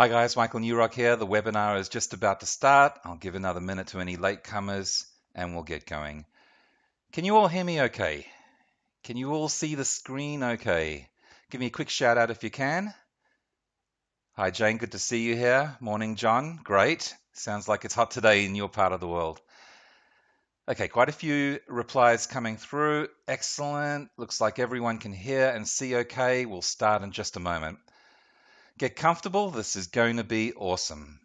Hi guys, Michael Newrock here. The webinar is just about to start. I'll give another minute to any latecomers and we'll get going. Can you all hear me okay? Can you all see the screen okay? Give me a quick shout out if you can. Hi Jane, good to see you here. Morning John, great. Sounds like it's hot today in your part of the world. Okay, quite a few replies coming through. Excellent. Looks like everyone can hear and see okay. We'll start in just a moment. Get comfortable. This is going to be awesome.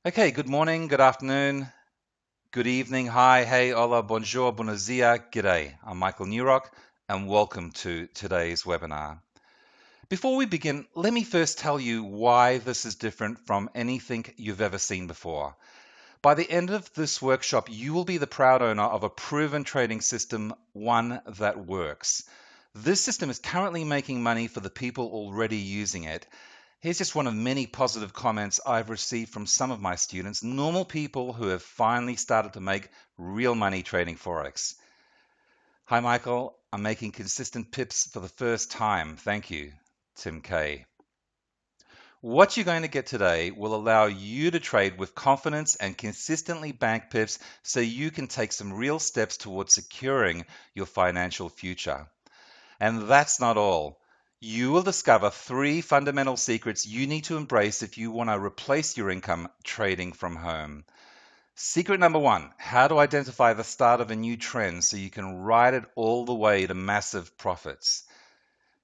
Okay, good morning, good afternoon, good evening, hi, hey, hola, bonjour, buenos dias, g'day. I'm Michael Newrock, and welcome to today's webinar. Before we begin, let me first tell you why this is different from anything you've ever seen before. By the end of this workshop, you will be the proud owner of a proven trading system, one that works. This system is currently making money for the people already using it. Here's just one of many positive comments I've received from some of my students, normal people who have finally started to make real money trading Forex. Hi, Michael. I'm making consistent pips for the first time. Thank you, Tim K. What you're going to get today will allow you to trade with confidence and consistently bank pips so you can take some real steps towards securing your financial future. And that's not all. You will discover 3 fundamental secrets you need to embrace if you want to replace your income trading from home. Secret number 1, how to identify the start of a new trend so you can ride it all the way to massive profits.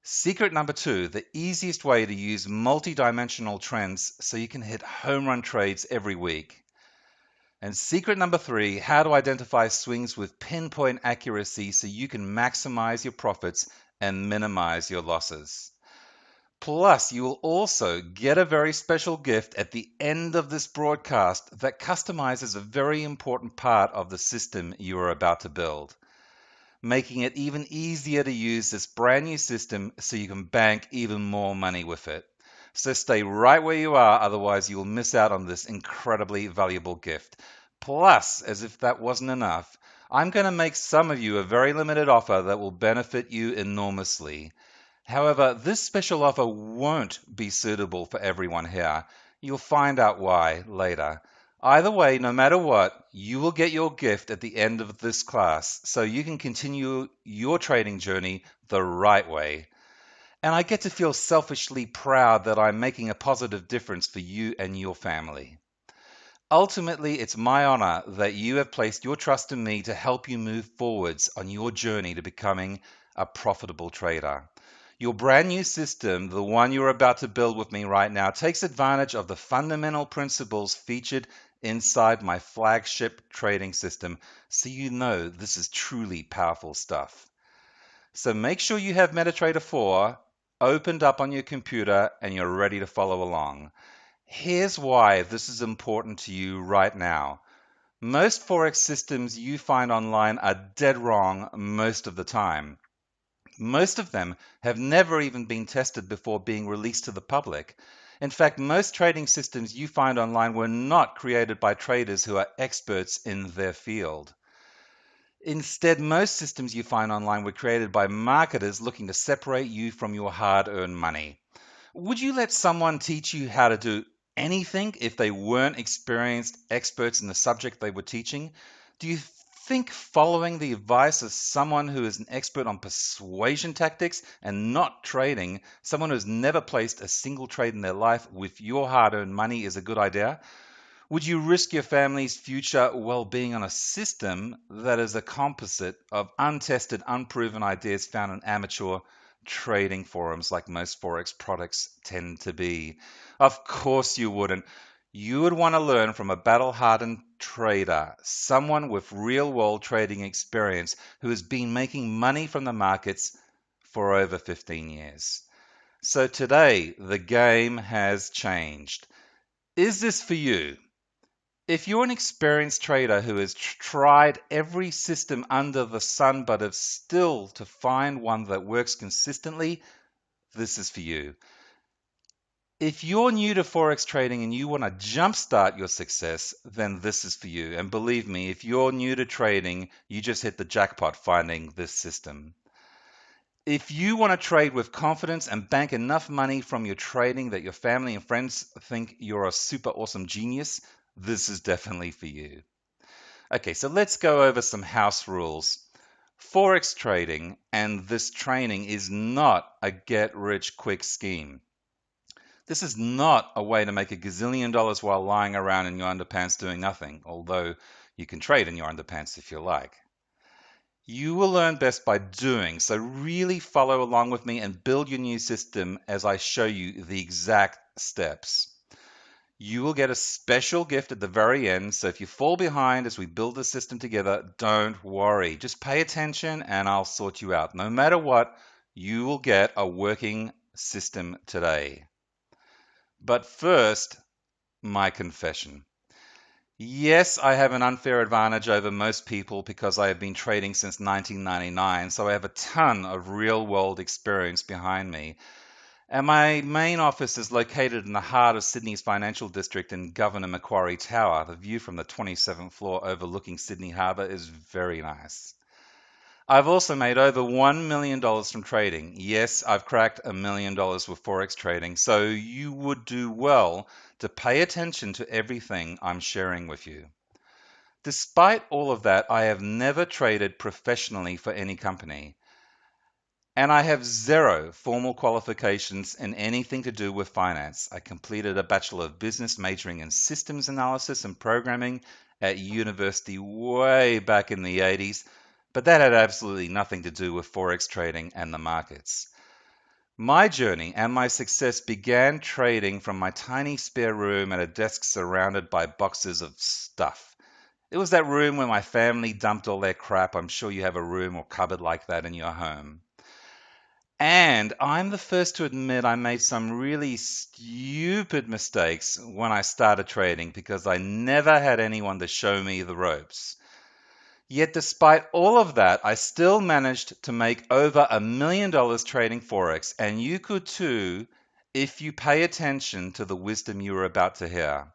Secret number 2, the easiest way to use multi-dimensional trends so you can hit home run trades every week. And secret number 3, how to identify swings with pinpoint accuracy so you can maximize your profits and minimize your losses. Plus, you will also get a very special gift at the end of this broadcast that customizes a very important part of the system you are about to build, making it even easier to use this brand new system so you can bank even more money with it. So stay right where you are, otherwise you will miss out on this incredibly valuable gift. Plus, as if that wasn't enough, I'm going to make some of you a very limited offer that will benefit you enormously. However, this special offer won't be suitable for everyone here. You'll find out why later. Either way, no matter what, you will get your gift at the end of this class, so you can continue your trading journey the right way. And I get to feel selfishly proud that I'm making a positive difference for you and your family. Ultimately, it's my honor that you have placed your trust in me to help you move forwards on your journey to becoming a profitable trader. Your brand new system, the one you're about to build with me right now, takes advantage of the fundamental principles featured inside my flagship trading system, so you know this is truly powerful stuff. So make sure you have MetaTrader 4 opened up on your computer and you're ready to follow along. Here's why this is important to you right now. Most Forex systems you find online are dead wrong most of the time. Most of them have never even been tested before being released to the public. In fact, most trading systems you find online were not created by traders who are experts in their field. Instead, most systems you find online were created by marketers looking to separate you from your hard-earned money. Would you let someone teach you how to do anything if they weren't experienced experts in the subject they were teaching? Do you think following the advice of someone who is an expert on persuasion tactics and not trading, someone who has never placed a single trade in their life with your hard-earned money, is a good idea? Would you risk your family's future well-being on a system that is a composite of untested, unproven ideas found in amateur trading forums like most Forex products tend to be? Of course you wouldn't. You would want to learn from a battle-hardened trader, someone with real-world trading experience who has been making money from the markets for over 15 years. So today, the game has changed. Is this for you? If you're an experienced trader who has tried every system under the sun but have still to find one that works consistently, this is for you. If you're new to Forex trading and you want to jumpstart your success, then this is for you. And believe me, if you're new to trading, you just hit the jackpot finding this system. If you want to trade with confidence and bank enough money from your trading that your family and friends think you're a super awesome genius, this is definitely for you. Okay, so let's go over some house rules. Forex trading and this training is not a get rich quick scheme. This is not a way to make a gazillion dollars while lying around in your underpants doing nothing, although you can trade in your underpants if you like. You will learn best by doing, so really follow along with me and build your new system as I show you the exact steps. You will get a special gift at the very end, so if you fall behind as we build the system together, don't worry. Just pay attention and I'll sort you out. No matter what, you will get a working system today. But first, my confession. Yes, I have an unfair advantage over most people because I have been trading since 1999, so I have a ton of real-world experience behind me. And my main office is located in the heart of Sydney's financial district in Governor Macquarie Tower. The view from the 27th floor overlooking Sydney Harbour is very nice. I've also made over $1 million from trading. Yes, I've cracked $1 million with Forex trading, so you would do well to pay attention to everything I'm sharing with you. Despite all of that, I have never traded professionally for any company. And I have zero formal qualifications in anything to do with finance. I completed a Bachelor of Business majoring in systems analysis and programming at university way back in the 80s, but that had absolutely nothing to do with Forex trading and the markets. My journey and my success began trading from my tiny spare room at a desk surrounded by boxes of stuff. It was that room where my family dumped all their crap. I'm sure you have a room or cupboard like that in your home. And I'm the first to admit I made some really stupid mistakes when I started trading because I never had anyone to show me the ropes. Yet despite all of that, I still managed to make over $1 million trading Forex, and you could too if you pay attention to the wisdom you are about to hear.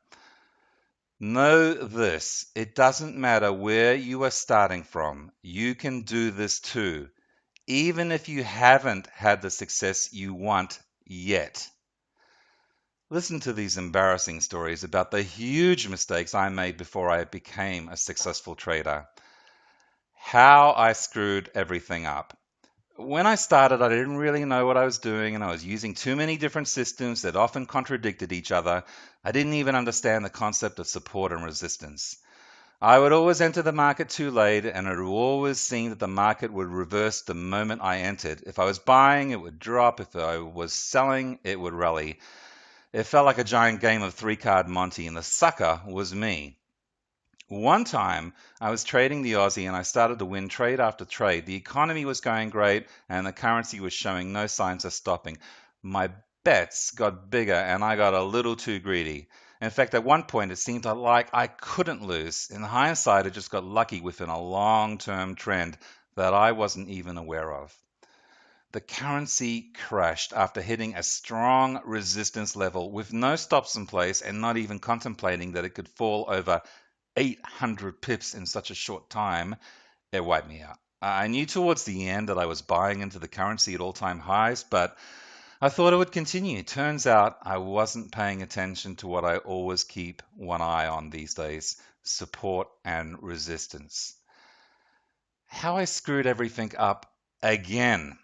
Know this, it doesn't matter where you are starting from, you can do this too, even if you haven't had the success you want yet. Listen to these embarrassing stories about the huge mistakes I made before I became a successful trader. How I screwed everything up. When I started, I didn't really know what I was doing, and I was using too many different systems that often contradicted each other. I didn't even understand the concept of support and resistance. I would always enter the market too late, and it would always seem that the market would reverse the moment I entered. If I was buying, it would drop. If I was selling, it would rally. It felt like a giant game of three-card Monty, and the sucker was me. One time, I was trading the Aussie and I started to win trade after trade. The economy was going great and the currency was showing no signs of stopping. My bets got bigger and I got a little too greedy. In fact, at one point, it seemed like I couldn't lose. In hindsight, I just got lucky within a long-term trend that I wasn't even aware of. The currency crashed after hitting a strong resistance level with no stops in place and not even contemplating that it could fall over 800 pips in such a short time. It wiped me out. I knew towards the end that I was buying into the currency at all-time highs, but I thought it would continue. Turns out I wasn't paying attention to what I always keep one eye on these days, support and resistance. How I screwed everything up again.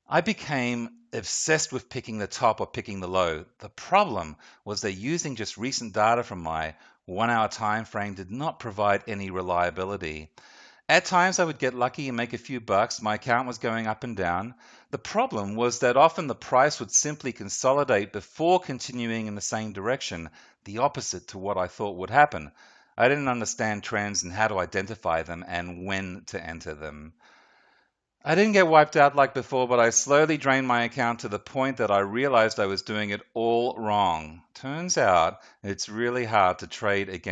I became obsessed with picking the top or picking the low. The problem was that using just recent data from my 1 hour time frame did not provide any reliability. At times I would get lucky and make a few bucks. My account was going up and down. The problem was that often the price would simply consolidate before continuing in the same direction, the opposite to what I thought would happen. I didn't understand trends and how to identify them and when to enter them. I didn't get wiped out like before, but I slowly drained my account to the point that I realized I was doing it all wrong. Turns out it's really hard to trade against